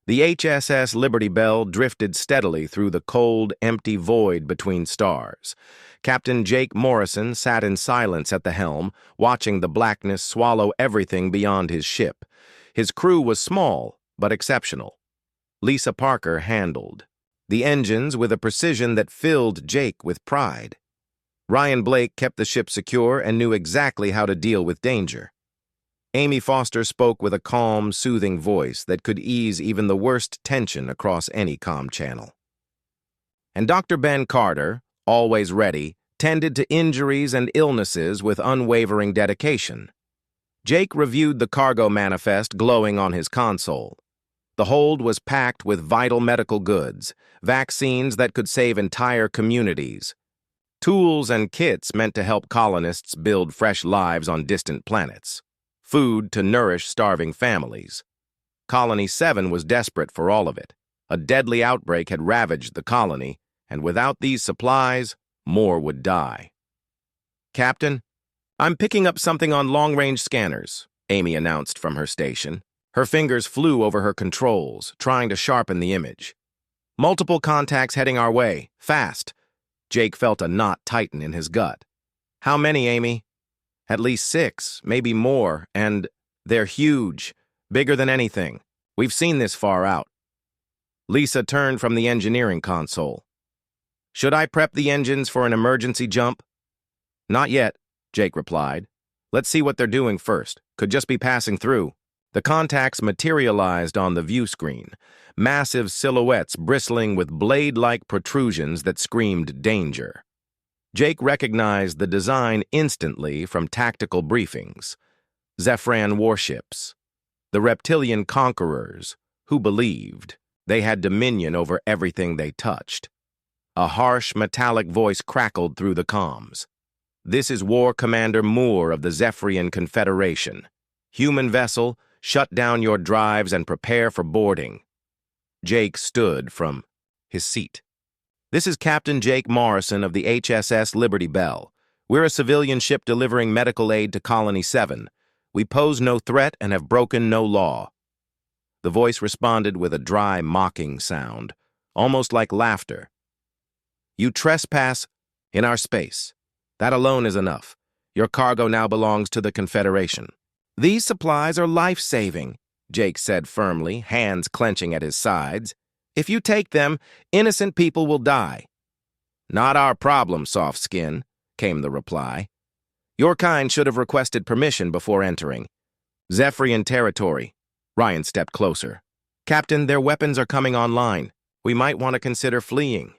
The HSS Liberty Bell drifted steadily through the cold, empty void between stars. Captain Jake Morrison sat in silence at the helm, watching the blackness swallow everything beyond his ship. His crew was small, but exceptional. Lisa Parker handled the engines with a precision that filled Jake with pride. Ryan Blake kept the ship secure and knew exactly how to deal with danger. Amy Foster spoke with a calm, soothing voice that could ease even the worst tension across any comm channel. And Dr. Ben Carter, always ready, tended to injuries and illnesses with unwavering dedication. Jake reviewed the cargo manifest glowing on his console. The hold was packed with vital medical goods, vaccines that could save entire communities, tools and kits meant to help colonists build fresh lives on distant planets, food to nourish starving families. Colony 7 was desperate for all of it. A deadly outbreak had ravaged the colony, and without these supplies, more would die. "Captain, I'm picking up something on long-range scanners," Amy announced from her station. Her fingers flew over her controls, trying to sharpen the image. "Multiple contacts heading our way, fast." Jake felt a knot tighten in his gut. "How many, Amy?" "At least 6, maybe more, and they're huge, bigger than anything. We've seen this far out." Lisa turned from the engineering console. "Should I prep the engines for an emergency jump?" "Not yet," Jake replied. "Let's see what they're doing first. Could just be passing through." The contacts materialized on the view screen, massive silhouettes bristling with blade-like protrusions that screamed danger. Jake recognized the design instantly from tactical briefings. Zephyran warships. The reptilian conquerors, who believed they had dominion over everything they touched. A harsh, metallic voice crackled through the comms. "This is War Commander Moore of the Zephyrian Confederation. Human vessel, shut down your drives and prepare for boarding." Jake stood from his seat. "This is Captain Jake Morrison of the HSS Liberty Bell. We're a civilian ship delivering medical aid to Colony 7. We pose no threat and have broken no law." The voice responded with a dry, mocking sound, almost like laughter. "You trespass in our space. That alone is enough. Your cargo now belongs to the Confederation." "These supplies are life-saving," Jake said firmly, hands clenching at his sides. "If you take them, innocent people will die." "Not our problem, soft skin," came the reply. "Your kind should have requested permission before entering. Zephyrian territory." Ryan stepped closer. "Captain, their weapons are coming online. We might want to consider fleeing."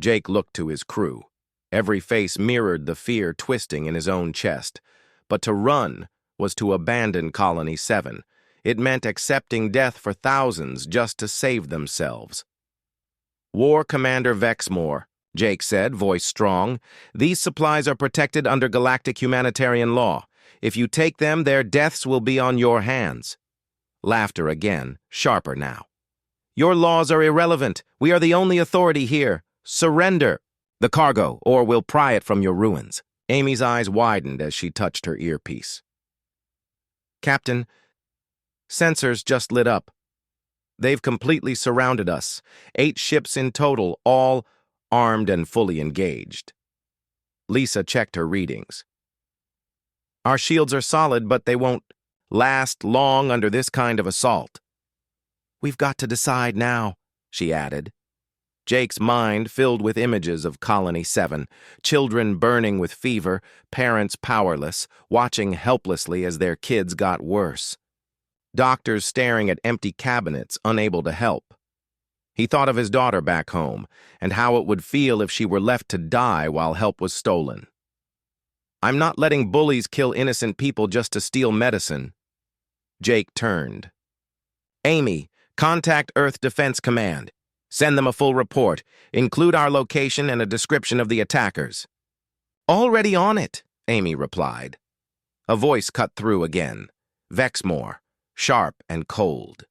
Jake looked to his crew. Every face mirrored the fear twisting in his own chest. But to run was to abandon Colony 7. It meant accepting death for thousands just to save themselves. "War Commander Vexmore," Jake said, voice strong. "These supplies are protected under galactic humanitarian law. If you take them, their deaths will be on your hands." Laughter again, sharper now. "Your laws are irrelevant. We are the only authority here. Surrender the cargo, or we'll pry it from your ruins." Amy's eyes widened as she touched her earpiece. "Captain, sensors just lit up. They've completely surrounded us. 8 ships in total, all armed and fully engaged." Lisa checked her readings. "Our shields are solid, but they won't last long under this kind of assault." "We've got to decide now," she added. Jake's mind filled with images of Colony 7, children burning with fever, parents powerless, watching helplessly as their kids got worse. Doctors staring at empty cabinets, unable to help. He thought of his daughter back home, and how it would feel if she were left to die while help was stolen. "I'm not letting bullies kill innocent people just to steal medicine." Jake turned. "Amy, contact Earth Defense Command. Send them a full report. Include our location and a description of the attackers." "Already on it," Amy replied. A voice cut through again. Vexmore, sharp and cold.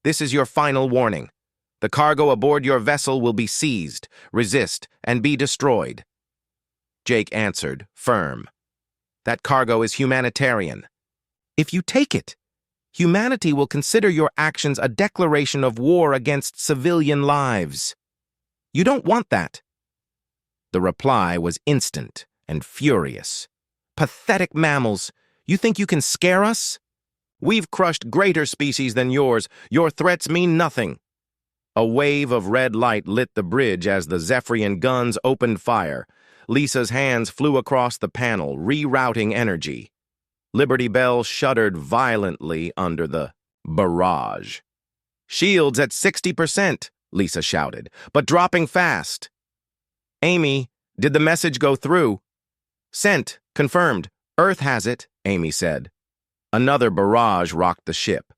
"This is your final warning. The cargo aboard your vessel will be seized, resist, and be destroyed." Jake answered, firm. "That cargo is humanitarian." "If you take it." Humanity will consider your actions a declaration of war against civilian lives. You don't want that." The reply was instant and furious. "Pathetic mammals! You think you can scare us? We've crushed greater species than yours. Your threats mean nothing." A wave of red light lit the bridge as the Zephyrian guns opened fire. Lisa's hands flew across the panel, rerouting energy. Liberty Bell shuddered violently under the barrage. "Shields at 60%, Lisa shouted, "but dropping fast." "Amy, did the message go through?" "Sent. Confirmed. Earth has it," Amy said. Another barrage rocked the ship.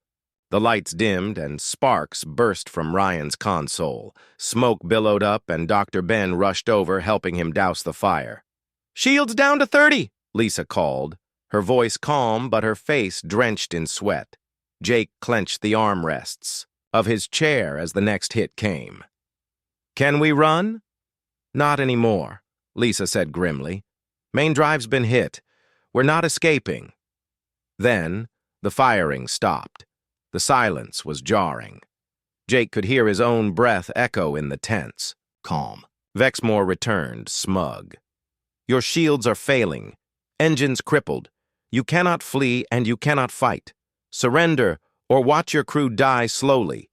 The lights dimmed and sparks burst from Ryan's console. Smoke billowed up and Dr. Ben rushed over, helping him douse the fire. "Shields down to 30, Lisa called, her voice calm but her face drenched in sweat. Jake clenched the armrests of his chair as the next hit came. "Can we run?" "Not anymore," Lisa said grimly. "Main drive's been hit. We're not escaping." Then, the firing stopped. The silence was jarring. Jake could hear his own breath echo in the tense calm. Vexmore returned, smug. "Your shields are failing. Engines crippled. You cannot flee and you cannot fight. Surrender or watch your crew die slowly."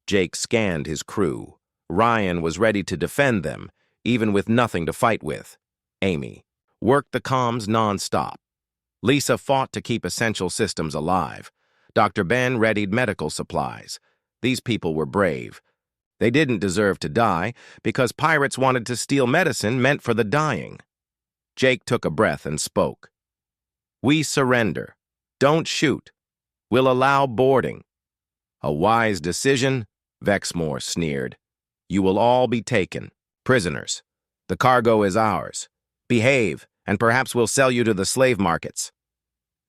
Jake scanned his crew. Ryan was ready to defend them, even with nothing to fight with. Amy worked the comms non-stop. Lisa fought to keep essential systems alive. Dr. Ben readied medical supplies. These people were brave. They didn't deserve to die because pirates wanted to steal medicine meant for the dying. Jake took a breath and spoke. "We surrender. Don't shoot. We'll allow boarding." "A wise decision," Vexmore sneered. "You will all be taken, prisoners. The cargo is ours. Behave, and perhaps we'll sell you to the slave markets."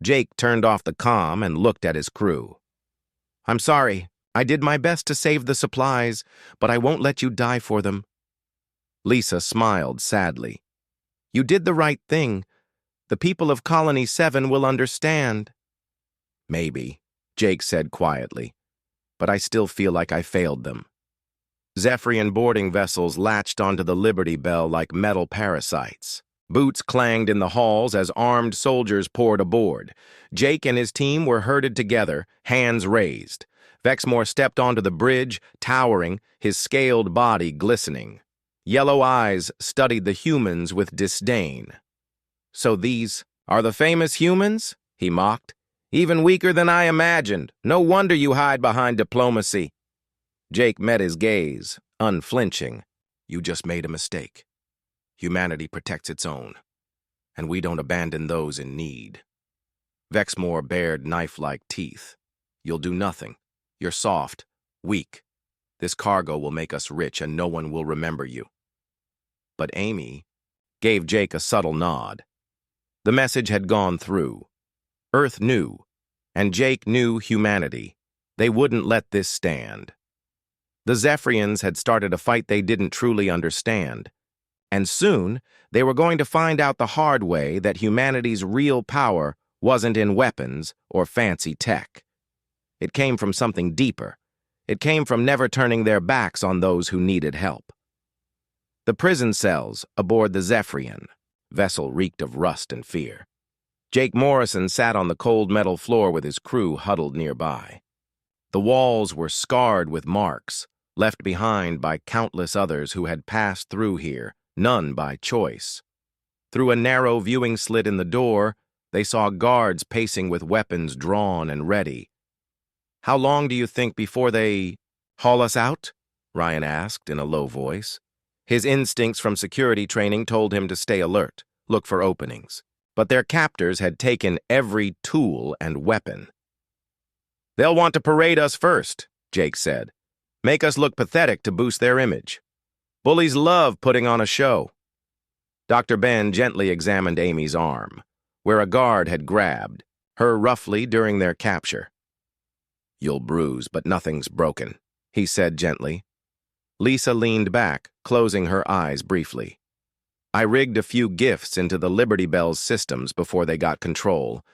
Jake turned off the comm and looked at his crew. "I'm sorry. I did my best to save the supplies, but I won't let you die for them." Lisa smiled sadly. "You did the right thing. The people of Colony 7 will understand." "Maybe," Jake said quietly, "but I still feel like I failed them." Zephyrian boarding vessels latched onto the Liberty Bell like metal parasites. Boots clanged in the halls as armed soldiers poured aboard. Jake and his team were herded together, hands raised. Vexmore stepped onto the bridge, towering, his scaled body glistening. Yellow eyes studied the humans with disdain. "So these are the famous humans?" he mocked. "Even weaker than I imagined. No wonder you hide behind diplomacy." Jake met his gaze, unflinching. "You just made a mistake. Humanity protects its own, and we don't abandon those in need." Vexmore bared knife-like teeth. "You'll do nothing. You're soft, weak. This cargo will make us rich, and no one will remember you." But Amy gave Jake a subtle nod. The message had gone through. Earth knew, and Jake knew humanity. They wouldn't let this stand. The Zephyrians had started a fight they didn't truly understand. And soon, they were going to find out the hard way that humanity's real power wasn't in weapons or fancy tech. It came from something deeper. It came from never turning their backs on those who needed help. The prison cells aboard the Zephyrian vessel reeked of rust and fear. Jake Morrison sat on the cold metal floor with his crew huddled nearby. The walls were scarred with marks, left behind by countless others who had passed through here, none by choice. Through a narrow viewing slit in the door, they saw guards pacing with weapons drawn and ready. "How long do you think before they haul us out?" Ryan asked in a low voice. His instincts from security training told him to stay alert, look for openings. But their captors had taken every tool and weapon. "They'll want to parade us first," Jake said. "Make us look pathetic to boost their image. Bullies love putting on a show." Dr. Ben gently examined Amy's arm, where a guard had grabbed her roughly during their capture. "You'll bruise, but nothing's broken," he said gently. Lisa leaned back, closing her eyes briefly. "I rigged a few gifts into the Liberty Bell's systems before they got control.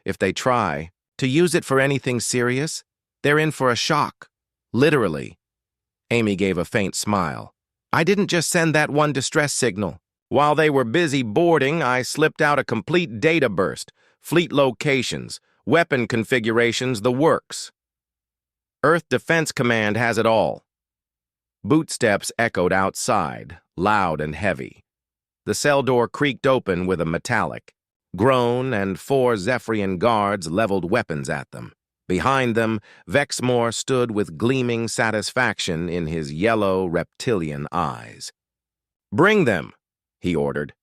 If they try, To use it for anything serious, they're in for a shock. Literally. Amy gave a faint smile. I didn't just send that one distress signal. While they were busy boarding, I slipped out a complete data burst, fleet locations, weapon configurations, the works. Earth Defense Command has it all. Bootsteps echoed outside, loud and heavy. The cell door creaked open with a metallic groan, and 4 Zephyrian guards leveled weapons at them. Behind them, Vexmore stood with gleaming satisfaction in his yellow, reptilian eyes. Bring them, he ordered.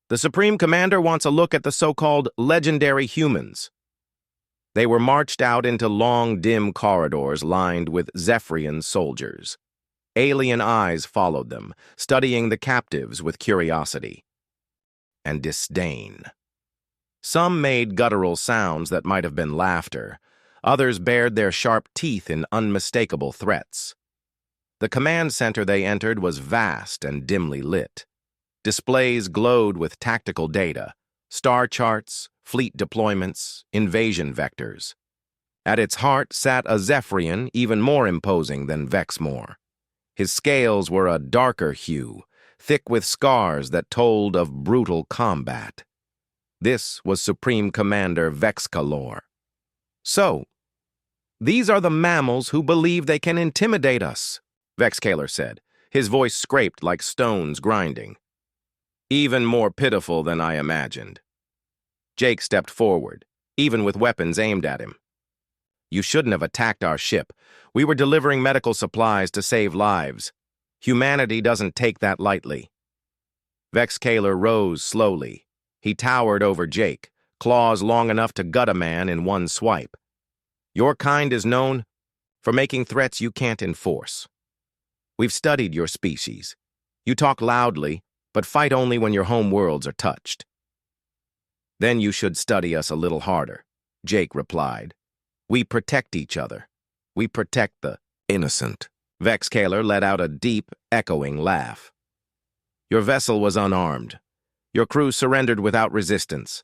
The Supreme Commander wants a look at the so-called legendary humans. They were marched out into long, dim corridors lined with Zephyrian soldiers. Alien eyes followed them, studying the captives with curiosity and disdain. Some made guttural sounds that might have been laughter. Others bared their sharp teeth in unmistakable threats. The command center they entered was vast and dimly lit. Displays glowed with tactical data, star charts, fleet deployments, invasion vectors. At its heart sat a Zephyrian even more imposing than Vexmore. His scales were a darker hue, thick with scars that told of brutal combat. This was Supreme Commander Vexcalor. So, these are the mammals who believe they can intimidate us, Vexcalor said, his voice scraped like stones grinding. Even more pitiful than I imagined. Jake stepped forward, even with weapons aimed at him. You shouldn't have attacked our ship. We were delivering medical supplies to save lives. Humanity doesn't take that lightly. Vexcalor rose slowly. He towered over Jake, claws long enough to gut a man in one swipe. Your kind is known for making threats you can't enforce. We've studied your species. You talk loudly, but fight only when your home worlds are touched. Then you should study us a little harder, Jake replied. We protect each other. We protect the innocent. Vexcalor let out a deep, echoing laugh. Your vessel was unarmed. Your crew surrendered without resistance.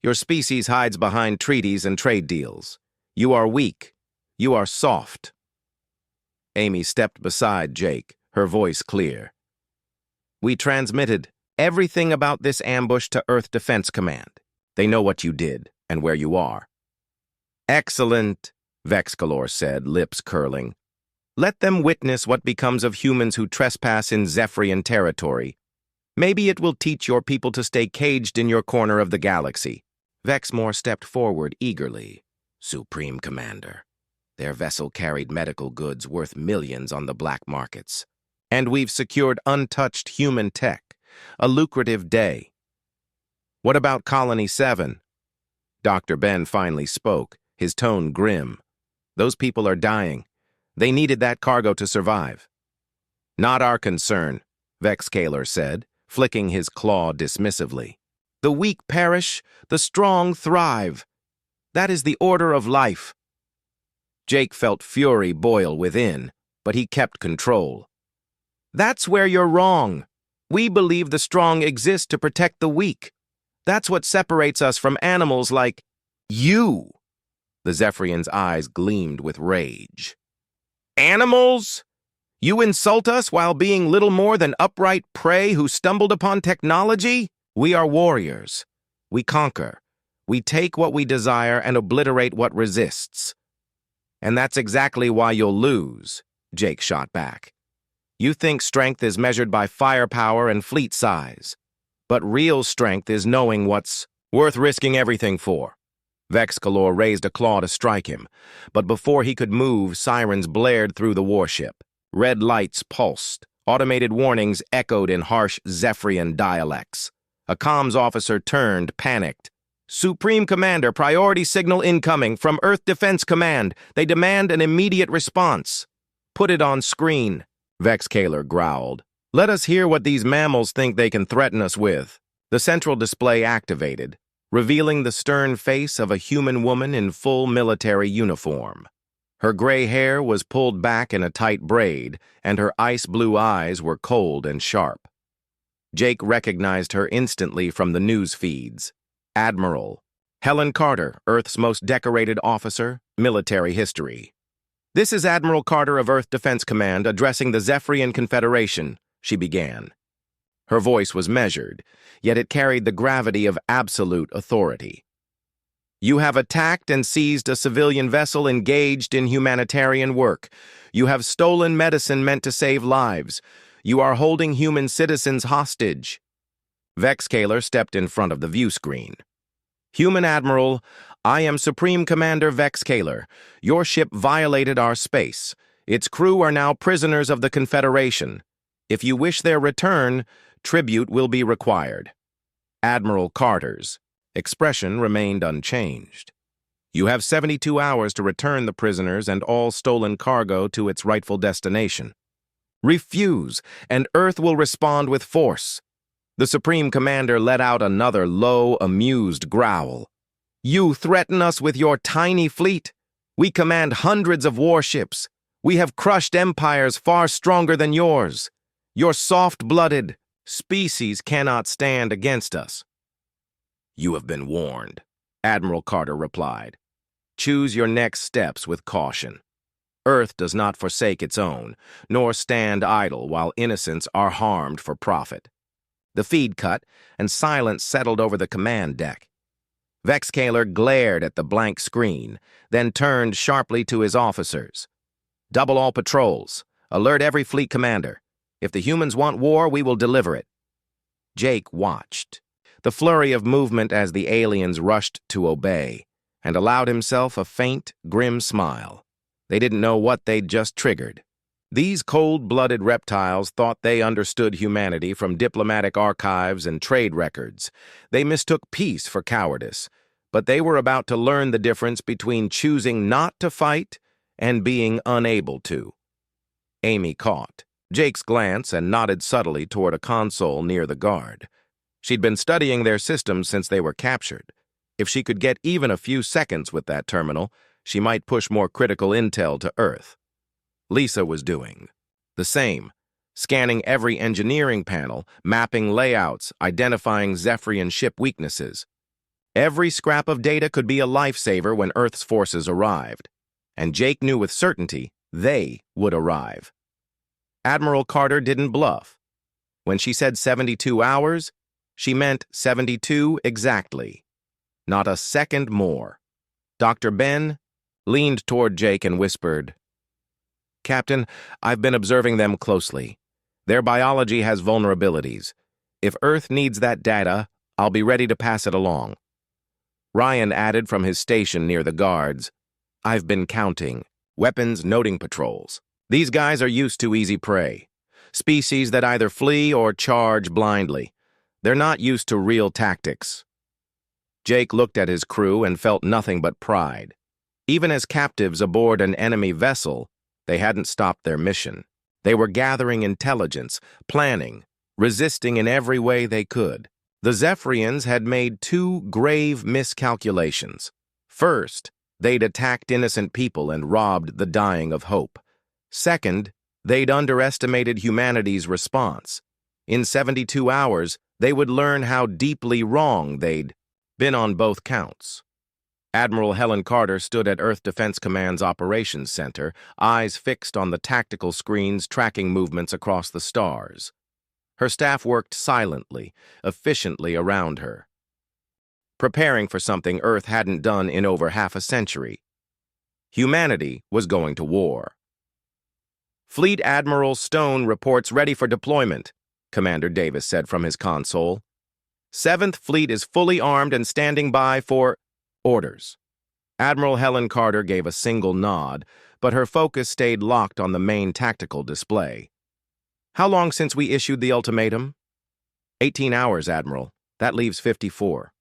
Your species hides behind treaties and trade deals. You are weak. You are soft. Amy stepped beside Jake, her voice clear. We transmitted everything about this ambush to Earth Defense Command. They know what you did and where you are. Excellent, Vexcalor said, lips curling. Let them witness what becomes of humans who trespass in Zephyrian territory. Maybe it will teach your people to stay caged in your corner of the galaxy. Vexmore stepped forward eagerly. Supreme Commander, their vessel carried medical goods worth millions on the black markets. And we've secured untouched human tech, a lucrative day. What about Colony 7? Dr. Ben finally spoke, his tone grim. Those people are dying. They needed that cargo to survive. Not our concern, Vexcalor said, flicking his claw dismissively. The weak perish, the strong thrive. That is the order of life. Jake felt fury boil within, but he kept control. That's where you're wrong. We believe the strong exist to protect the weak. That's what separates us from animals like you. The Zephyrian's eyes gleamed with rage. Animals? You insult us while being little more than upright prey who stumbled upon technology? We are warriors. We conquer. We take what we desire and obliterate what resists. And that's exactly why you'll lose, Jake shot back. You think strength is measured by firepower and fleet size. But real strength is knowing what's worth risking everything for. Vexcalor raised a claw to strike him, but before he could move, sirens blared through the warship. Red lights pulsed. Automated warnings echoed in harsh Zephyrian dialects. A comms officer turned, panicked. Supreme Commander, priority signal incoming from Earth Defense Command. They demand an immediate response. Put it on screen, Vexcalor growled. Let us hear what these mammals think they can threaten us with. The central display activated, revealing the stern face of a human woman in full military uniform. Her gray hair was pulled back in a tight braid, and her ice-blue eyes were cold and sharp. Jake recognized her instantly from the news feeds. Admiral, Helen Carter, Earth's most decorated officer, military history. This is Admiral Carter of Earth Defense Command addressing the Zephyrian Confederation, she began. Her voice was measured, yet it carried the gravity of absolute authority. You have attacked and seized a civilian vessel engaged in humanitarian work. You have stolen medicine meant to save lives. You are holding human citizens hostage. Vexcaler stepped in front of the view screen. Human Admiral, I am Supreme Commander Vexcaler. Your ship violated our space. Its crew are now prisoners of the Confederation. If you wish their return, tribute will be required. Admiral Carter's expression remained unchanged. You have 72 hours to return the prisoners and all stolen cargo to its rightful destination. Refuse, and Earth will respond with force. The Supreme Commander let out another low, amused growl. You threaten us with your tiny fleet. We command hundreds of warships. We have crushed empires far stronger than yours. Your soft-blooded species cannot stand against us. You have been warned, Admiral Carter replied. Choose your next steps with caution. Earth does not forsake its own, nor stand idle while innocents are harmed for profit. The feed cut, and silence settled over the command deck. Vexcaler glared at the blank screen, then turned sharply to his officers. Double all patrols. Alert every fleet commander. If the humans want war, we will deliver it. Jake watched the flurry of movement as the aliens rushed to obey, and allowed himself a faint, grim smile. They didn't know what they'd just triggered. These cold-blooded reptiles thought they understood humanity from diplomatic archives and trade records. They mistook peace for cowardice, but they were about to learn the difference between choosing not to fight and being unable to. Amy caught Jake's glance and nodded subtly toward a console near the guard. She'd been studying their systems since they were captured. If she could get even a few seconds with that terminal, she might push more critical intel to Earth. Lisa was doing the same, scanning every engineering panel, mapping layouts, identifying Zephyrian ship weaknesses. Every scrap of data could be a lifesaver when Earth's forces arrived, and Jake knew with certainty they would arrive. Admiral Carter didn't bluff. When she said 72 hours, she meant 72 exactly. Not a second more. Dr. Ben leaned toward Jake and whispered, Captain, I've been observing them closely. Their biology has vulnerabilities. If Earth needs that data, I'll be ready to pass it along. Ryan added from his station near the guards, I've been counting. Weapons noting patrols. These guys are used to easy prey. Species that either flee or charge blindly. They're not used to real tactics. Jake looked at his crew and felt nothing but pride. Even as captives aboard an enemy vessel, they hadn't stopped their mission. They were gathering intelligence, planning, resisting in every way they could. The Zephyrians had made two grave miscalculations. First, they'd attacked innocent people and robbed the dying of hope. Second, they'd underestimated humanity's response. In 72 hours, they would learn how deeply wrong they'd been on both counts. Admiral Helen Carter stood at Earth Defense Command's Operations Center, eyes fixed on the tactical screens tracking movements across the stars. Her staff worked silently, efficiently around her, preparing for something Earth hadn't done in over half a century. Humanity was going to war. Fleet Admiral Stone reports ready for deployment, Commander Davis said from his console. 7th Fleet is fully armed and standing by for orders. Admiral Helen Carter gave a single nod, but her focus stayed locked on the main tactical display. How long since we issued the ultimatum? 18 hours, Admiral. That leaves 54.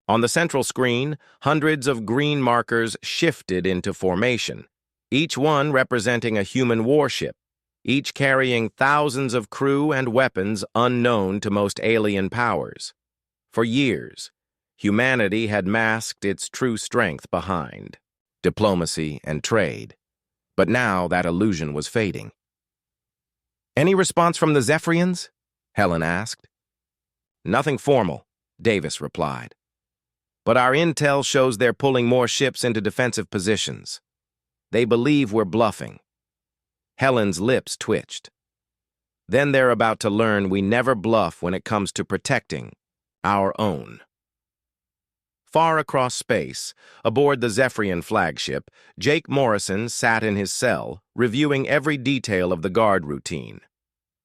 On the central screen, hundreds of green markers shifted into formation, each one representing a human warship, each carrying thousands of crew and weapons unknown to most alien powers. For years, humanity had masked its true strength behind diplomacy and trade. But now that illusion was fading. Any response from the Zephyrians? Helen asked. Nothing formal, Davis replied. But our intel shows they're pulling more ships into defensive positions. They believe we're bluffing. Helen's lips twitched. Then they're about to learn we never bluff when it comes to protecting our own. Far across space, aboard the Zephyrian flagship, Jake Morrison sat in his cell, reviewing every detail of the guard routine.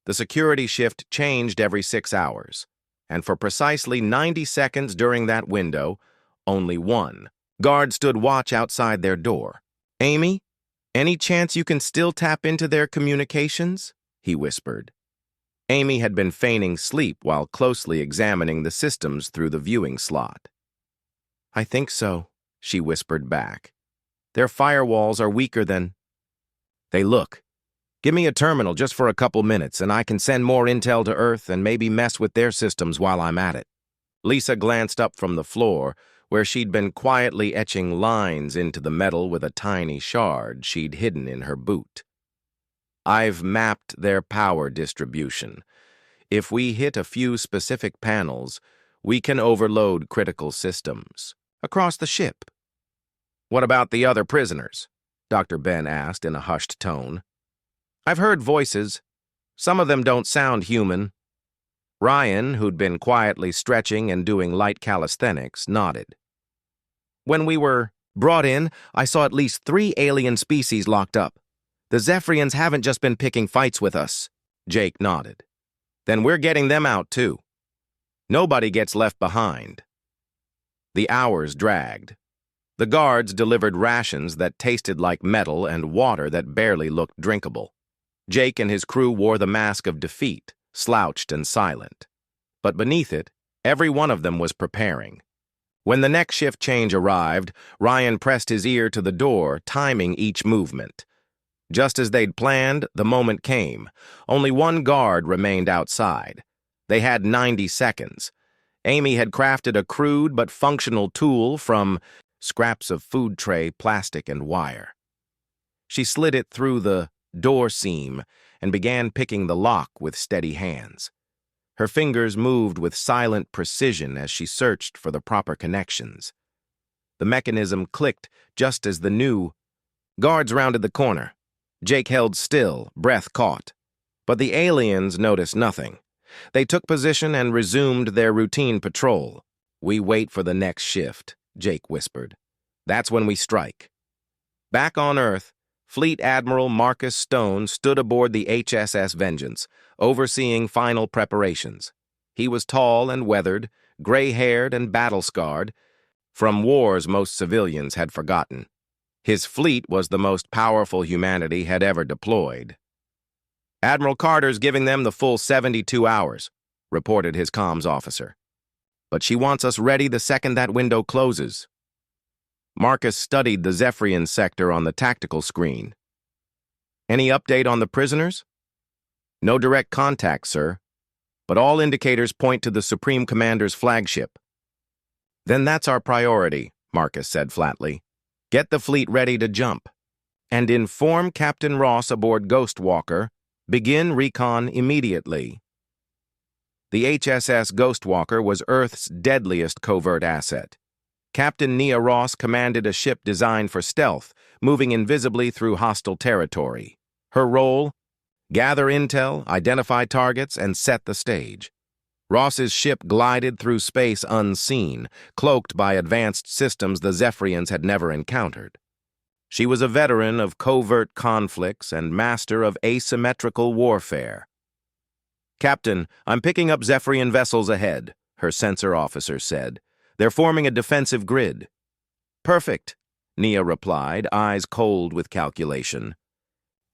The security shift changed every 6 hours, and for precisely 90 seconds during that window, only one guard stood watch outside their door. "Amy, any chance you can still tap into their communications?" he whispered. Amy had been feigning sleep while closely examining the systems through the viewing slot. "I think so," she whispered back. "Their firewalls are weaker than—" "They look. Give me a terminal just for a couple minutes, and I can send more intel to Earth and maybe mess with their systems while I'm at it." Lisa glanced up from the floor, where she'd been quietly etching lines into the metal with a tiny shard she'd hidden in her boot. "I've mapped their power distribution. If we hit a few specific panels, we can overload critical systems across the ship." "What about the other prisoners?" Dr. Ben asked in a hushed tone. "I've heard voices. Some of them don't sound human." Ryan, who'd been quietly stretching and doing light calisthenics, nodded. "When we were brought in, I saw at least 3 alien species locked up. The Zephyrians haven't just been picking fights with us." Jake nodded. "Then we're getting them out, too. Nobody gets left behind." The hours dragged. The guards delivered rations that tasted like metal and water that barely looked drinkable. Jake and his crew wore the mask of defeat, slouched and silent. But beneath it, every one of them was preparing. When the next shift change arrived, Ryan pressed his ear to the door, timing each movement. Just as they'd planned, the moment came. Only one guard remained outside. They had 90 seconds. Amy had crafted a crude but functional tool from scraps of food tray, plastic, and wire. She slid it through the door seam and began picking the lock with steady hands. Her fingers moved with silent precision as she searched for the proper connections. The mechanism clicked just as the new guards rounded the corner. Jake held still, breath caught. But the aliens noticed nothing. They took position and resumed their routine patrol. "We wait for the next shift," Jake whispered. "That's when we strike." Back on Earth, Fleet Admiral Marcus Stone stood aboard the HSS Vengeance, overseeing final preparations. He was tall and weathered, gray-haired and battle-scarred, from wars most civilians had forgotten. His fleet was the most powerful humanity had ever deployed. "Admiral Carter's giving them the full 72 hours, reported his comms officer. "But she wants us ready the second that window closes." Marcus studied the Zephyrian sector on the tactical screen. "Any update on the prisoners?" "No direct contact, sir, but all indicators point to the Supreme Commander's flagship." "Then that's our priority," Marcus said flatly. "Get the fleet ready to jump. And inform Captain Ross aboard Ghostwalker. Begin recon immediately." The HSS Ghostwalker was Earth's deadliest covert asset. Captain Nia Ross commanded a ship designed for stealth, moving invisibly through hostile territory. Her role? Gather intel, identify targets, and set the stage. Ross's ship glided through space unseen, cloaked by advanced systems the Zephyrians had never encountered. She was a veteran of covert conflicts and master of asymmetrical warfare. "Captain, I'm picking up Zephyrian vessels ahead," her sensor officer said. "They're forming a defensive grid." "Perfect," Nia replied, eyes cold with calculation.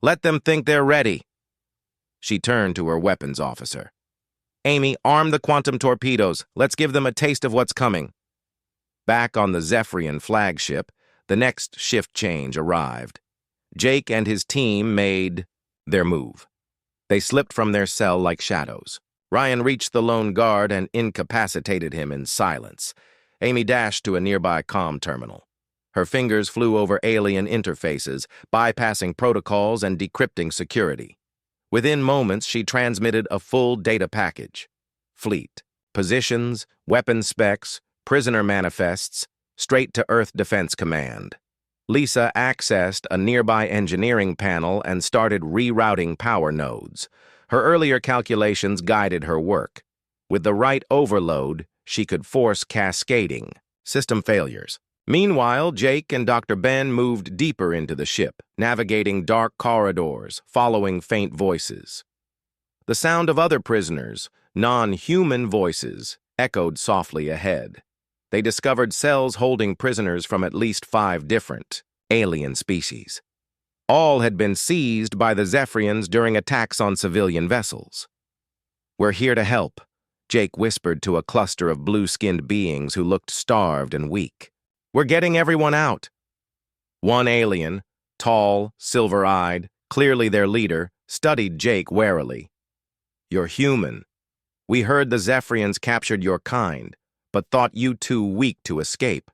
"Let them think they're ready." She turned to her weapons officer. "Amy, arm the quantum torpedoes. Let's give them a taste of what's coming." Back on the Zephyrian flagship, the next shift change arrived. Jake and his team made their move. They slipped from their cell like shadows. Ryan reached the lone guard and incapacitated him in silence. Amy dashed to a nearby comm terminal. Her fingers flew over alien interfaces, bypassing protocols and decrypting security. Within moments, she transmitted a full data package. Fleet, positions, weapon specs, Prisoner manifests, straight to Earth Defense Command. Lisa accessed a nearby engineering panel and started rerouting power nodes. Her earlier calculations guided her work. With the right overload, she could force cascading system failures. Meanwhile, Jake and Dr. Ben moved deeper into the ship, navigating dark corridors, following faint voices. The sound of other prisoners, non-human voices, echoed softly ahead. They discovered cells holding prisoners from at least 5 different alien species. All had been seized by the Zephyrians during attacks on civilian vessels. "We're here to help," Jake whispered to a cluster of blue-skinned beings who looked starved and weak. "We're getting everyone out." One alien, tall, silver-eyed, clearly their leader, studied Jake warily. "You're human. We heard the Zephyrians captured your kind, but thought you too weak to escape."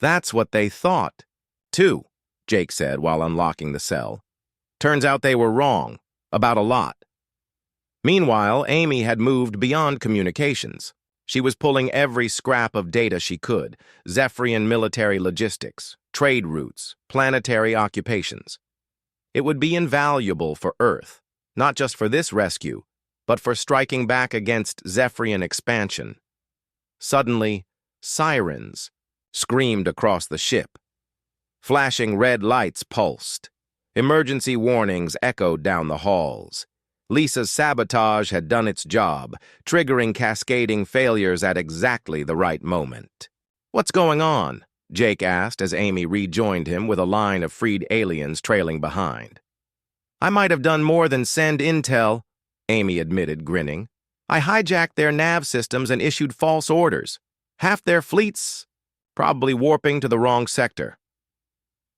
"That's what they thought, too," Jake said while unlocking the cell. "Turns out they were wrong, about a lot." Meanwhile, Amy had moved beyond communications. She was pulling every scrap of data she could: Zephyrian military logistics, trade routes, planetary occupations. It would be invaluable for Earth, not just for this rescue, but for striking back against Zephyrian expansion. Suddenly, sirens screamed across the ship. Flashing red lights pulsed. Emergency warnings echoed down the halls. Lisa's sabotage had done its job, triggering cascading failures at exactly the right moment. "What's going on?" Jake asked as Amy rejoined him with a line of freed aliens trailing behind. "I might have done more than send intel," Amy admitted, grinning. "I hijacked their nav systems and issued false orders. Half their fleets probably warping to the wrong sector."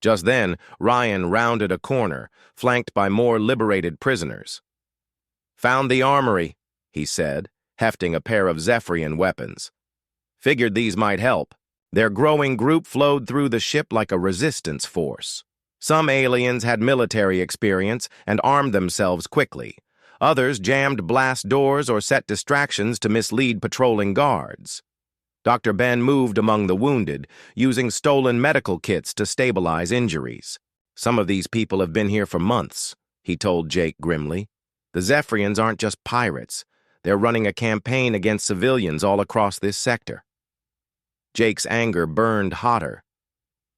Just then, Ryan rounded a corner, flanked by more liberated prisoners. "Found the armory," he said, hefting a pair of Zephyrian weapons. "Figured these might help." Their growing group flowed through the ship like a resistance force. Some aliens had military experience and armed themselves quickly. Others jammed blast doors or set distractions to mislead patrolling guards. Dr. Ben moved among the wounded, using stolen medical kits to stabilize injuries. "Some of these people have been here for months," he told Jake grimly. "The Zephyrians aren't just pirates. They're running a campaign against civilians all across this sector." Jake's anger burned hotter.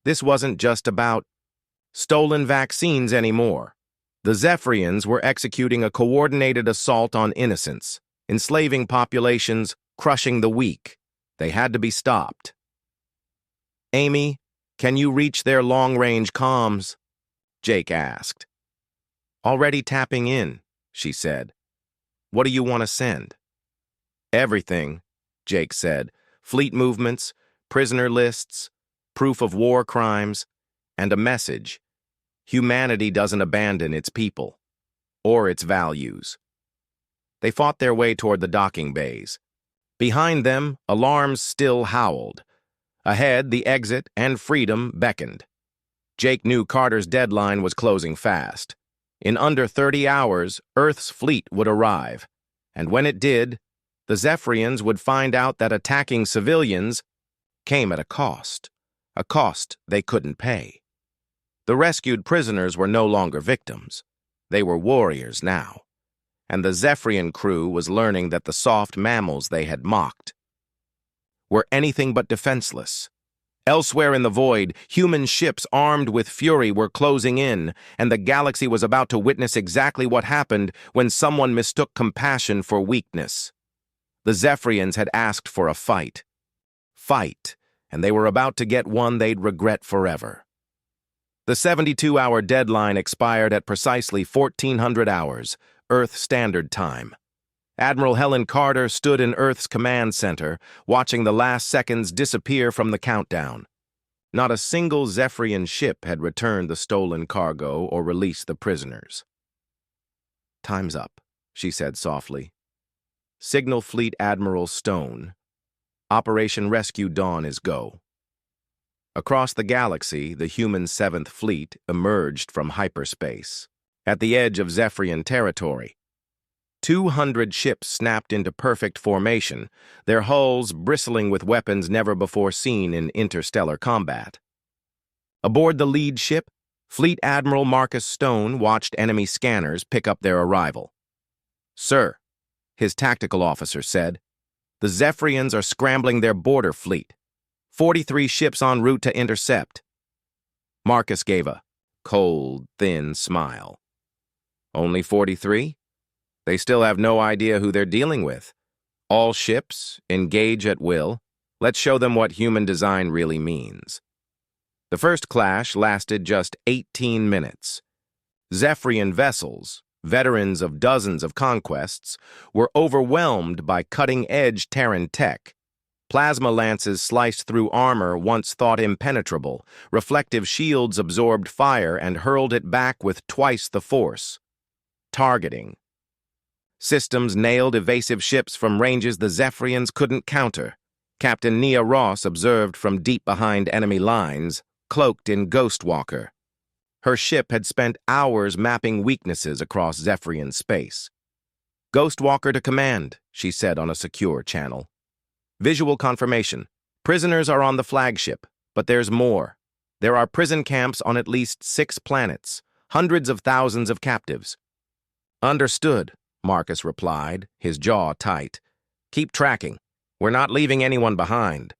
This wasn't just about stolen vaccines anymore. The Zephyrians were executing a coordinated assault on innocents, enslaving populations, crushing the weak. They had to be stopped. "Amy, can you reach their long-range comms?" Jake asked. "Already tapping in," she said. "What do you want to send?" "Everything," Jake said. "Fleet movements, prisoner lists, proof of war crimes, and a message. Humanity doesn't abandon its people, or its values." They fought their way toward the docking bays. Behind them, alarms still howled. Ahead, the exit and freedom beckoned. Jake knew Carter's deadline was closing fast. In under 30 hours, Earth's fleet would arrive. And when it did, the Zephyrians would find out that attacking civilians came at a cost they couldn't pay. The rescued prisoners were no longer victims. They were warriors now. And the Zephyrian crew was learning that the soft mammals they had mocked were anything but defenseless. Elsewhere in the void, human ships armed with fury were closing in, and the galaxy was about to witness exactly what happened when someone mistook compassion for weakness. The Zephyrians had asked for a fight. And they were about to get one they'd regret forever. The 72-hour deadline expired at precisely 1400 hours, Earth Standard Time. Admiral Helen Carter stood in Earth's command center, watching the last seconds disappear from the countdown. Not a single Zephyrian ship had returned the stolen cargo or released the prisoners. "Time's up," she said softly. "Signal Fleet Admiral Stone. Operation Rescue Dawn is go." Across the galaxy, the human 7th Fleet emerged from hyperspace. At the edge of Zephyrian territory, 200 ships snapped into perfect formation, their hulls bristling with weapons never before seen in interstellar combat. Aboard the lead ship, Fleet Admiral Marcus Stone watched enemy scanners pick up their arrival. "Sir," his tactical officer said, "the Zephyrians are scrambling their border fleet. 43 ships en route to intercept." Marcus gave a cold, thin smile. "Only 43? They still have no idea who they're dealing with. All ships, engage at will. Let's show them what human design really means." The first clash lasted just 18 minutes. Zephyrian vessels, veterans of dozens of conquests, were overwhelmed by cutting-edge Terran tech. Plasma lances sliced through armor once thought impenetrable. Reflective shields absorbed fire and hurled it back with twice the force. Targeting. Systems nailed evasive ships from ranges the Zephyrians couldn't counter. Captain Nia Ross observed from deep behind enemy lines, cloaked in Ghostwalker. Her ship had spent hours mapping weaknesses across Zephyrian space. "Ghostwalker to command," she said on a secure channel. "Visual confirmation. Prisoners are on the flagship, but there's more. There are prison camps on at least 6 planets, hundreds of thousands of captives." "Understood," Marcus replied, his jaw tight. "Keep tracking. We're not leaving anyone behind."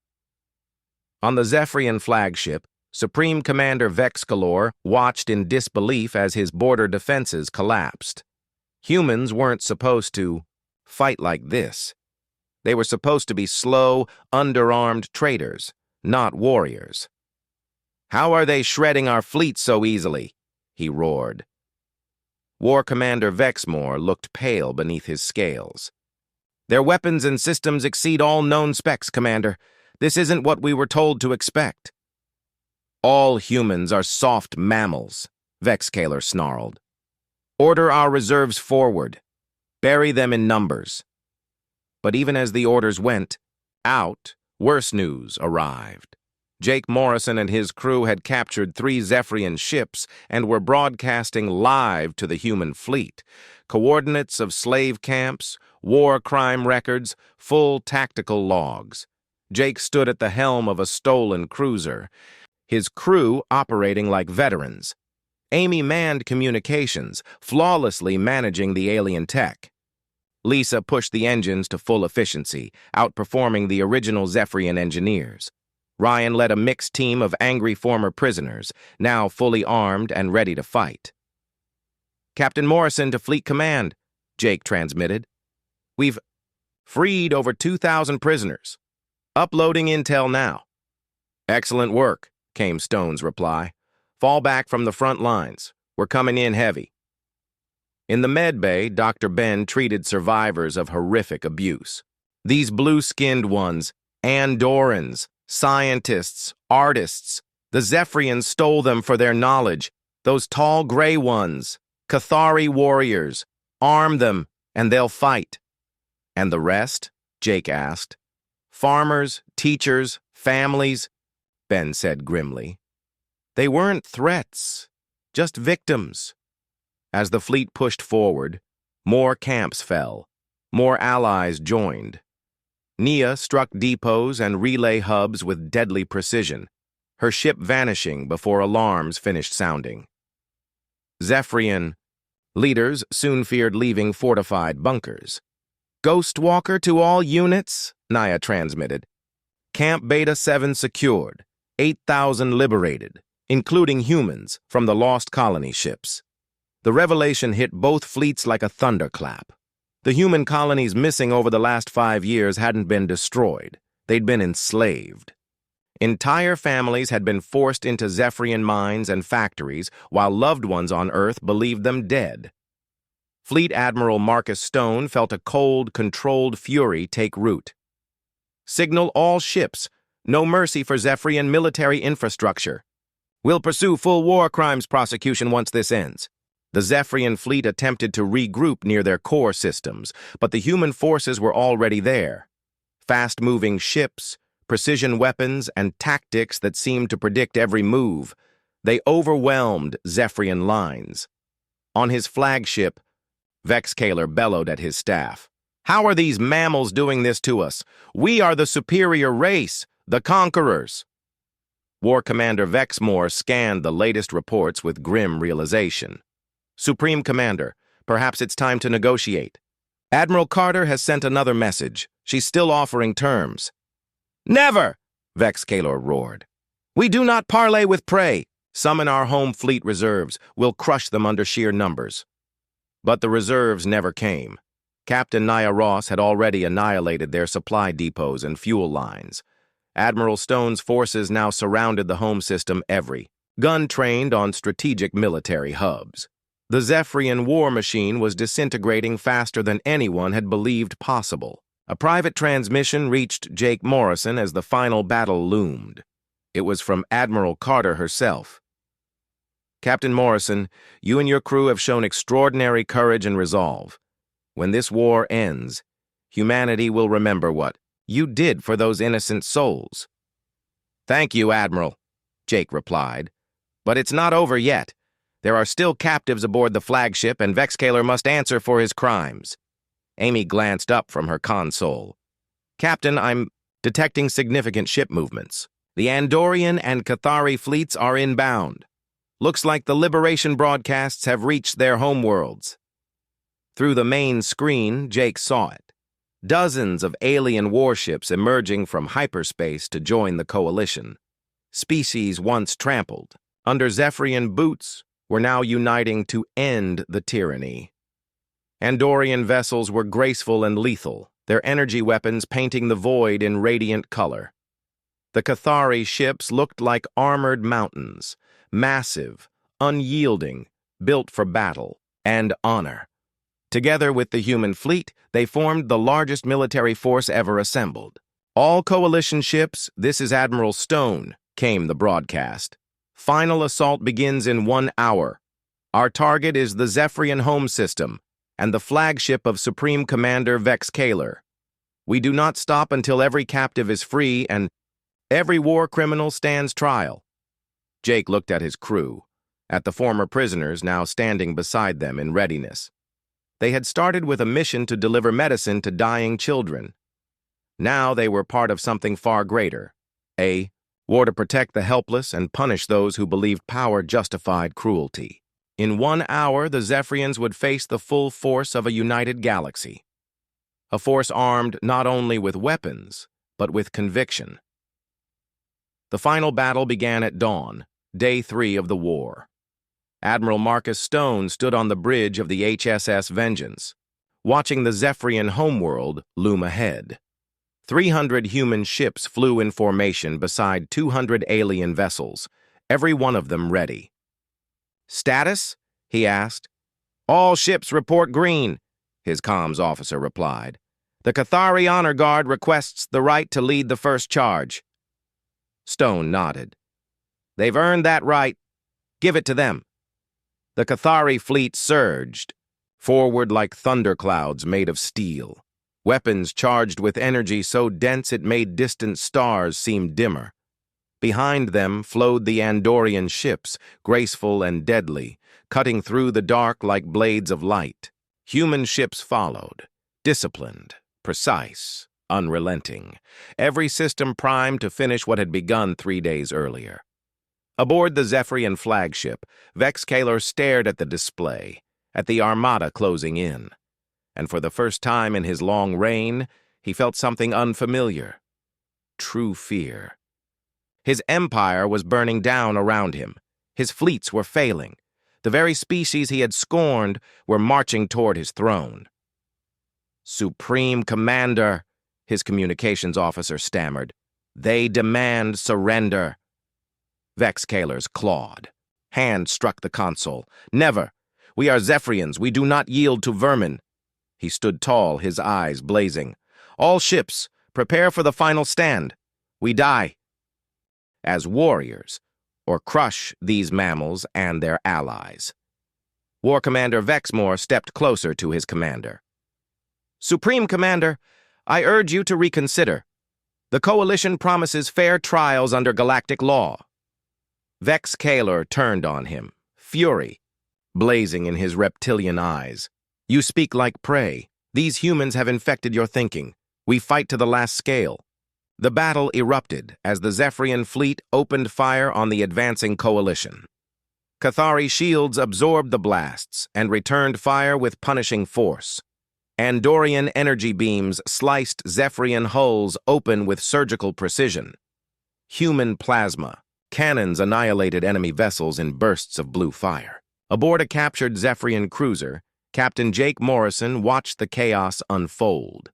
On the Zephyrian flagship, Supreme Commander Vexcalor watched in disbelief as his border defenses collapsed. Humans weren't supposed to fight like this. They were supposed to be slow, underarmed traitors, not warriors. "How are they shredding our fleet so easily?" he roared. War Commander Vexmore looked pale beneath his scales. "Their weapons and systems exceed all known specs, Commander. This isn't what we were told to expect." "All humans are soft mammals," Vexcaler snarled. "Order our reserves forward. Bury them in numbers." But even as the orders went out, worse news arrived. Jake Morrison and his crew had captured 3 Zephyrian ships and were broadcasting live to the human fleet. Coordinates of slave camps, war crime records, full tactical logs. Jake stood at the helm of a stolen cruiser, his crew operating like veterans. Amy manned communications, flawlessly managing the alien tech. Lisa pushed the engines to full efficiency, outperforming the original Zephyrian engineers. Ryan led a mixed team of angry former prisoners, now fully armed and ready to fight. "Captain Morrison to Fleet Command," Jake transmitted. "We've freed over 2,000 prisoners. Uploading intel now." "Excellent work," came Stone's reply. "Fall back from the front lines. We're coming in heavy." In the med bay, Dr. Ben treated survivors of horrific abuse. These blue-skinned ones, Andorans, scientists, artists, the Zephyrians stole them for their knowledge. Those tall gray ones, Cathari warriors, arm them and they'll fight. "And the rest?" Jake asked. "Farmers, teachers, families," Ben said grimly. "They weren't threats, just victims." As the fleet pushed forward, more camps fell, more allies joined. Nia struck depots and relay hubs with deadly precision, her ship vanishing before alarms finished sounding. Zephyrian leaders soon feared leaving fortified bunkers. "Ghostwalker to all units," Nia transmitted. "Camp Beta 7 secured, 8,000 liberated, including humans from the lost colony ships." The revelation hit both fleets like a thunderclap. The human colonies missing over the last 5 years hadn't been destroyed. They'd been enslaved. Entire families had been forced into Zephyrian mines and factories, while loved ones on Earth believed them dead. Fleet Admiral Marcus Stone felt a cold, controlled fury take root. "Signal all ships. No mercy for Zephyrian military infrastructure. We'll pursue full war crimes prosecution once this ends." The Zephyrian fleet attempted to regroup near their core systems, but the human forces were already there. Fast-moving ships, precision weapons, and tactics that seemed to predict every move. They overwhelmed Zephyrian lines. On his flagship, Vexcaler bellowed at his staff. "How are these mammals doing this to us? We are the superior race, the conquerors." War Commander Vexmore scanned the latest reports with grim realization. "Supreme Commander, perhaps it's time to negotiate. Admiral Carter has sent another message. She's still offering terms." "Never!" Vexcaler roared. "We do not parley with prey. Summon our home fleet reserves. We'll crush them under sheer numbers." But the reserves never came. Captain Nia Ross had already annihilated their supply depots and fuel lines. Admiral Stone's forces now surrounded the home system gun-trained on strategic military hubs. The Zephyrian war machine was disintegrating faster than anyone had believed possible. A private transmission reached Jake Morrison as the final battle loomed. It was from Admiral Carter herself. "Captain Morrison, you and your crew have shown extraordinary courage and resolve. When this war ends, humanity will remember what you did for those innocent souls." "Thank you, Admiral," Jake replied. "But it's not over yet. There are still captives aboard the flagship, and Vexcaler must answer for his crimes." Amy glanced up from her console. "Captain, I'm detecting significant ship movements. The Andorian and Cathari fleets are inbound. Looks like the Liberation broadcasts have reached their homeworlds." Through the main screen, Jake saw it. Dozens of alien warships emerging from hyperspace to join the coalition. Species once trampled, under Zephyrian boots, were now uniting to end the tyranny. Andorian vessels were graceful and lethal, their energy weapons painting the void in radiant color. The Cathari ships looked like armored mountains, massive, unyielding, built for battle and honor. Together with the human fleet, they formed the largest military force ever assembled. "All coalition ships, this is Admiral Stone," came the broadcast. "Final assault begins in 1 hour. Our target is the Zephyrian home system and the flagship of Supreme Commander Vexcaler. We do not stop until every captive is free and every war criminal stands trial." Jake looked at his crew, at the former prisoners now standing beside them in readiness. They had started with a mission to deliver medicine to dying children. Now they were part of something far greater, a war to protect the helpless and punish those who believed power justified cruelty. In 1 hour, the Zephyrians would face the full force of a united galaxy. A force armed not only with weapons, but with conviction. The final battle began at dawn, day 3 of the war. Admiral Marcus Stone stood on the bridge of the HSS Vengeance, watching the Zephyrian homeworld loom ahead. 300 human ships flew in formation beside 200 alien vessels, every one of them ready. "Status?" he asked. "All ships report green," his comms officer replied. "The Cathari Honor Guard requests the right to lead the first charge." Stone nodded. "They've earned that right. Give it to them." The Cathari fleet surged, forward like thunderclouds made of steel, weapons charged with energy so dense it made distant stars seem dimmer. Behind them flowed the Andorian ships, graceful and deadly, cutting through the dark like blades of light. Human ships followed, disciplined, precise, unrelenting, every system primed to finish what had begun 3 days earlier. Aboard the Zephyrian flagship, Vexcaler stared at the display, at the armada closing in. And for the first time in his long reign, he felt something unfamiliar. True fear. His empire was burning down around him. His fleets were failing. The very species he had scorned were marching toward his throne. "Supreme Commander," his communications officer stammered. "They demand surrender." Vexcaler's clawed. Hand struck the console. "Never! We are Zephyrians. We do not yield to vermin." He stood tall, his eyes blazing. "All ships, prepare for the final stand. We die as warriors, or crush these mammals and their allies." War Commander Vexmore stepped closer to his commander. "Supreme Commander, I urge you to reconsider. The Coalition promises fair trials under galactic law." Vexcaler turned on him, fury blazing in his reptilian eyes. You speak like prey. These humans have infected your thinking. We fight to the last scale. The battle erupted as the Zephyrian fleet opened fire on the advancing coalition. Cathari shields absorbed the blasts and returned fire with punishing force. Andorian energy beams sliced Zephyrian hulls open with surgical precision. Human plasma. Cannons annihilated enemy vessels in bursts of blue fire. Aboard a captured Zephyrian cruiser, Captain Jake Morrison watched the chaos unfold.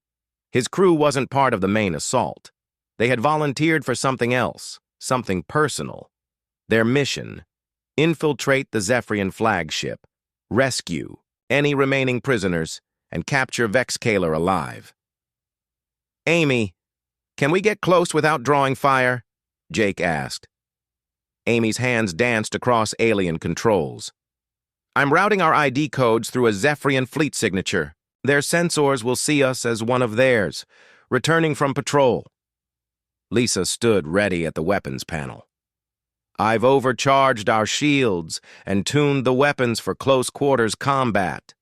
His crew wasn't part of the main assault. They had volunteered for something else, something personal. Their mission: infiltrate the Zephyrian flagship, rescue any remaining prisoners, and capture Vexcaler alive. "Amy, can we get close without drawing fire?" Jake asked. Amy's hands danced across alien controls. "I'm routing our ID codes through a Zephyrian fleet signature. Their sensors will see us as one of theirs, returning from patrol." Lisa stood ready at the weapons panel. "I've overcharged our shields and tuned the weapons for close-quarters combat.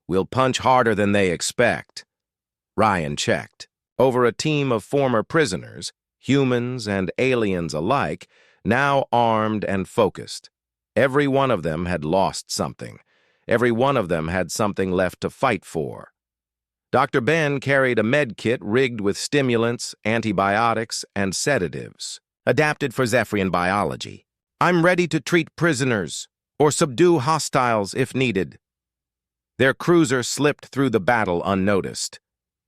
We'll punch harder than they expect." Ryan checked. Over a team of former prisoners, humans and aliens alike, now armed and focused. Every one of them had lost something. Every one of them had something left to fight for. Dr. Ben carried a med kit rigged with stimulants, antibiotics, and sedatives, adapted for Zephyrian biology. "I'm ready to treat prisoners or subdue hostiles if needed." Their cruiser slipped through the battle unnoticed.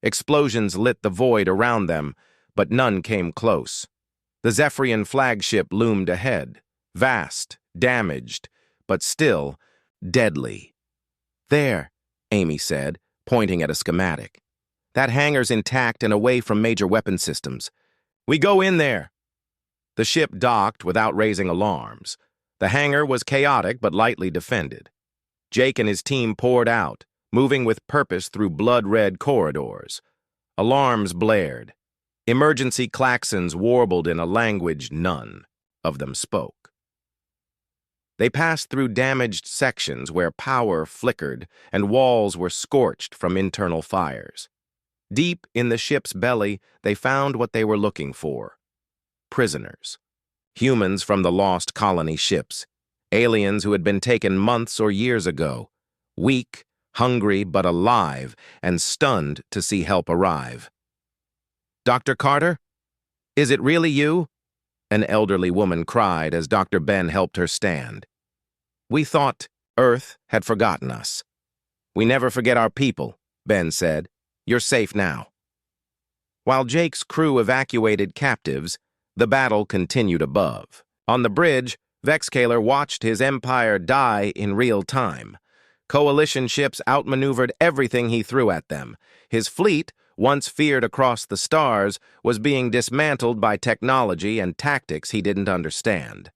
Explosions lit the void around them, but none came close. The Zephyrian flagship loomed ahead, vast, damaged, but still deadly. "There," Amy said, pointing at a schematic. "That hangar's intact and away from major weapon systems. We go in there." The ship docked without raising alarms. The hangar was chaotic but lightly defended. Jake and his team poured out, moving with purpose through blood-red corridors. Alarms blared. Emergency klaxons warbled in a language none of them spoke. They passed through damaged sections where power flickered and walls were scorched from internal fires. Deep in the ship's belly, they found what they were looking for: prisoners. Humans from the lost colony ships. Aliens who had been taken months or years ago. Weak, hungry, but alive, and stunned to see help arrive. "Dr. Carter? Is it really you?" an elderly woman cried as Dr. Ben helped her stand. "We thought Earth had forgotten us." "We never forget our people," Ben said. "You're safe now." While Jake's crew evacuated captives, the battle continued above. On the bridge, Vexcaler watched his empire die in real time. Coalition ships outmaneuvered everything he threw at them. His fleet, once feared across the stars, was being dismantled by technology and tactics he didn't understand.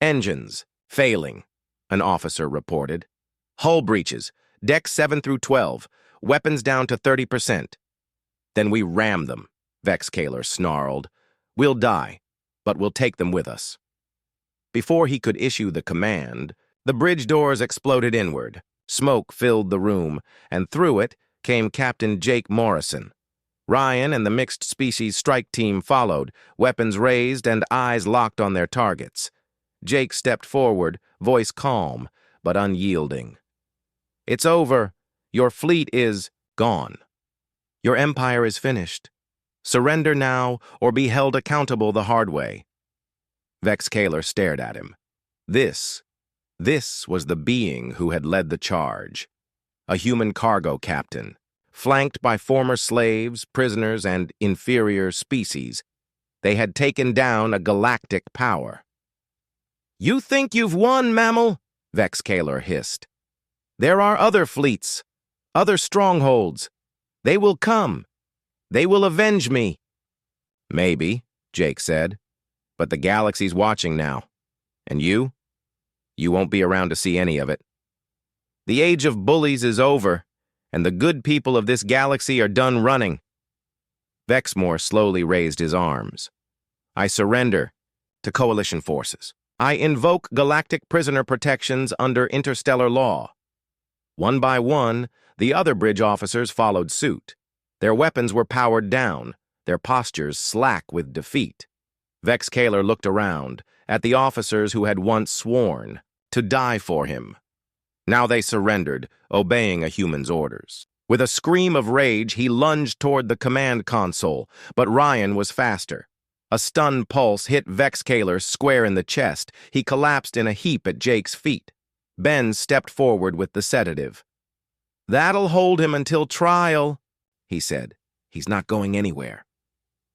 "Engines failing," an officer reported. "Hull breaches, decks 7 through 12, weapons down to 30%. "Then we ram them," Vexcaler snarled. "We'll die, but we'll take them with us." Before he could issue the command, the bridge doors exploded inward. Smoke filled the room, and through it came Captain Jake Morrison. Ryan and the mixed species strike team followed, weapons raised and eyes locked on their targets. Jake stepped forward, voice calm but unyielding. "It's over. Your fleet is gone. Your empire is finished. Surrender now or be held accountable the hard way." Vexcaler stared at him. This was the being who had led the charge. A human cargo captain, flanked by former slaves, prisoners, and inferior species. They had taken down a galactic power. "You think you've won, mammal?" Vexcaler hissed. "There are other fleets, other strongholds. They will come. They will avenge me." "Maybe," Jake said, "but the galaxy's watching now. And you won't be around to see any of it. The age of bullies is over, and the good people of this galaxy are done running." Vexmore slowly raised his arms. "I surrender to Coalition forces. I invoke galactic prisoner protections under interstellar law." One by one, the other bridge officers followed suit. Their weapons were powered down, their postures slack with defeat. Vex Kaler looked around, at the officers who had once sworn to die for him. Now they surrendered, obeying a human's orders. With a scream of rage, he lunged toward the command console, but Ryan was faster. A stunned pulse hit Vex Kaler square in the chest. He collapsed in a heap at Jake's feet. Ben stepped forward with the sedative. "That'll hold him until trial," he said. "He's not going anywhere."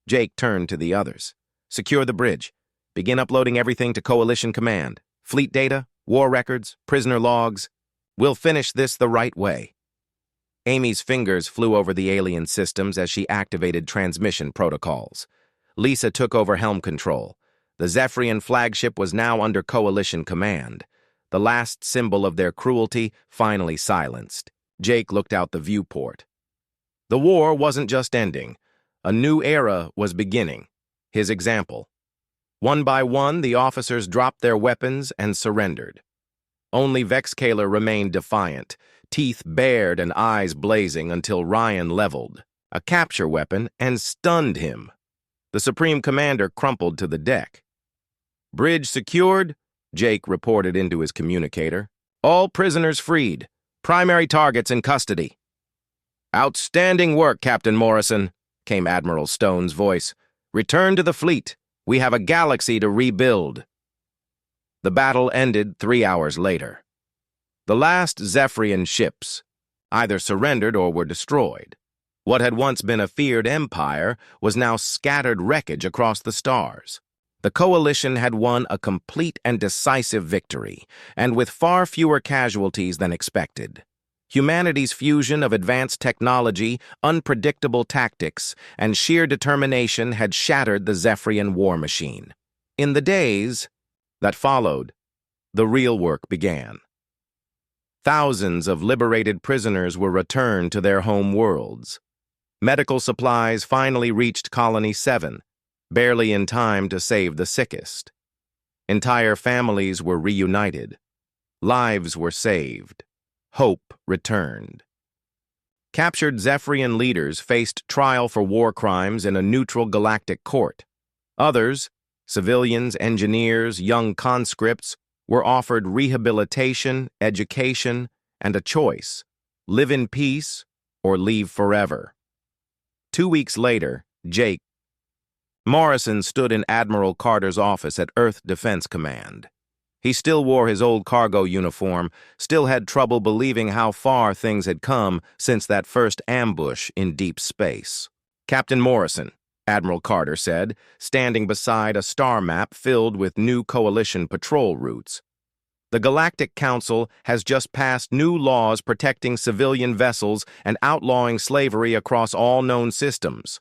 Jake turned to the others. "Secure the bridge. Begin uploading everything to Coalition Command. Fleet data, war records, prisoner logs. We'll finish this the right way." Amy's fingers flew over the alien systems as she activated transmission protocols. Lisa took over helm control. The Zephyrian flagship was now under Coalition command. The last symbol of their cruelty finally silenced. Jake looked out the viewport. The war wasn't just ending. A new era was beginning. His example. One by one, the officers dropped their weapons and surrendered. Only Vex Kaler remained defiant, teeth bared and eyes blazing until Ryan leveled a capture weapon and stunned him. The Supreme Commander crumpled to the deck. "Bridge secured," Jake reported into his communicator. "All prisoners freed. Primary targets in custody." "Outstanding work, Captain Morrison," came Admiral Stone's voice. "Return to the fleet. We have a galaxy to rebuild." The battle ended 3 hours later. The last Zephyrian ships either surrendered or were destroyed. What had once been a feared empire was now scattered wreckage across the stars. The Coalition had won a complete and decisive victory, and with far fewer casualties than expected. Humanity's fusion of advanced technology, unpredictable tactics, and sheer determination had shattered the Zephyrian war machine. In the days that followed, the real work began. Thousands of liberated prisoners were returned to their home worlds. Medical supplies finally reached Colony 7, barely in time to save the sickest. Entire families were reunited. Lives were saved. Hope returned. Captured Zephyrian leaders faced trial for war crimes in a neutral galactic court. Others, civilians, engineers, young conscripts, were offered rehabilitation, education, and a choice: live in peace or leave forever. 2 weeks later, Jake Morrison stood in Admiral Carter's office at Earth Defense Command. He still wore his old cargo uniform, still had trouble believing how far things had come since that first ambush in deep space. "Captain Morrison," Admiral Carter said, standing beside a star map filled with new Coalition patrol routes. "The Galactic Council has just passed new laws protecting civilian vessels and outlawing slavery across all known systems."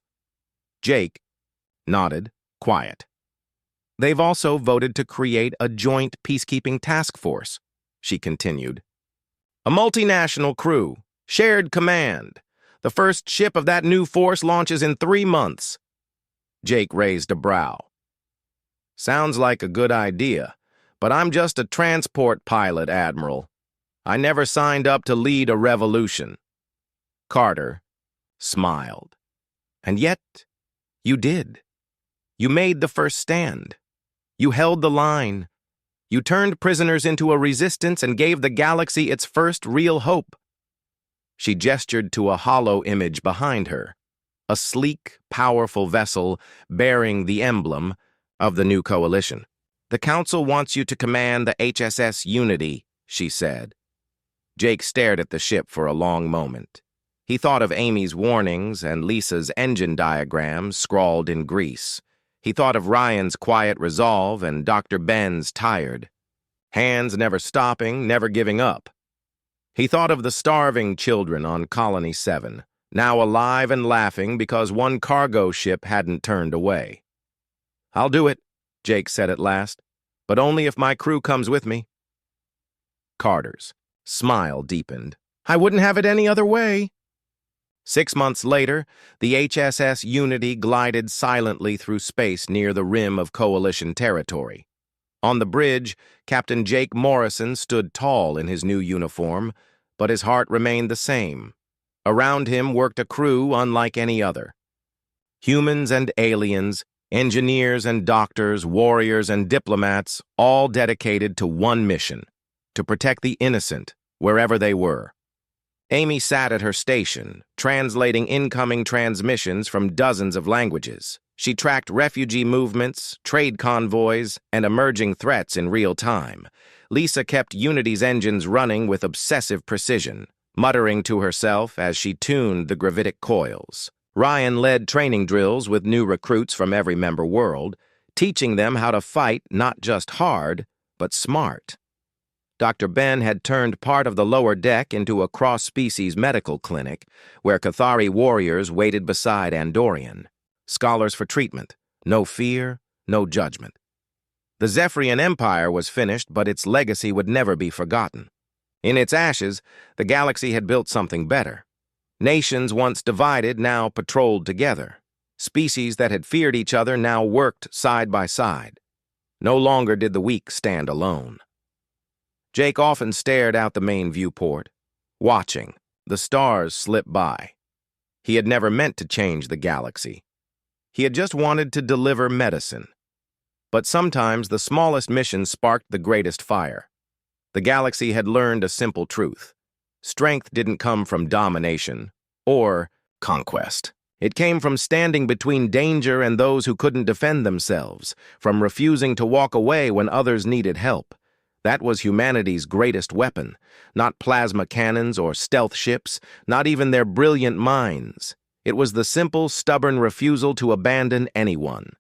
Jake nodded, quiet. "They've also voted to create a joint peacekeeping task force," she continued. "A multinational crew, shared command. The first ship of that new force launches in 3 months. Jake raised a brow. "Sounds like a good idea, but I'm just a transport pilot, Admiral. I never signed up to lead a revolution." Carter smiled. "And yet, you did. You made the first stand. You held the line. You turned prisoners into a resistance and gave the galaxy its first real hope." She gestured to a hollow image behind her, a sleek, powerful vessel bearing the emblem of the new coalition. "The Council wants you to command the HSS Unity," she said. Jake stared at the ship for a long moment. He thought of Amy's warnings and Lisa's engine diagrams scrawled in grease. He thought of Ryan's quiet resolve and Dr. Ben's tired hands, never stopping, never giving up. He thought of the starving children on Colony 7, now alive and laughing because one cargo ship hadn't turned away. "I'll do it," Jake said at last, "but only if my crew comes with me." Carter's smile deepened. "I wouldn't have it any other way." 6 months later, the HSS Unity glided silently through space near the rim of Coalition territory. On the bridge, Captain Jake Morrison stood tall in his new uniform, but his heart remained the same. Around him worked a crew unlike any other. Humans and aliens, engineers and doctors, warriors and diplomats, all dedicated to one mission: to protect the innocent, wherever they were. Amy sat at her station, translating incoming transmissions from dozens of languages. She tracked refugee movements, trade convoys, and emerging threats in real time. Lisa kept Unity's engines running with obsessive precision, muttering to herself as she tuned the gravitic coils. Ryan led training drills with new recruits from every member world, teaching them how to fight not just hard, but smart. Dr. Ben had turned part of the lower deck into a cross-species medical clinic where Cathari warriors waited beside Andorian. Scholars for treatment. No fear, no judgment. The Zephyrian Empire was finished, but its legacy would never be forgotten. In its ashes, the galaxy had built something better. Nations once divided now patrolled together. Species that had feared each other now worked side by side. No longer did the weak stand alone. Jake often stared out the main viewport, watching the stars slip by. He had never meant to change the galaxy. He had just wanted to deliver medicine. But sometimes the smallest mission sparked the greatest fire. The galaxy had learned a simple truth. Strength didn't come from domination or conquest. It came from standing between danger and those who couldn't defend themselves, from refusing to walk away when others needed help. That was humanity's greatest weapon, not plasma cannons or stealth ships, not even their brilliant minds. It was the simple, stubborn refusal to abandon anyone.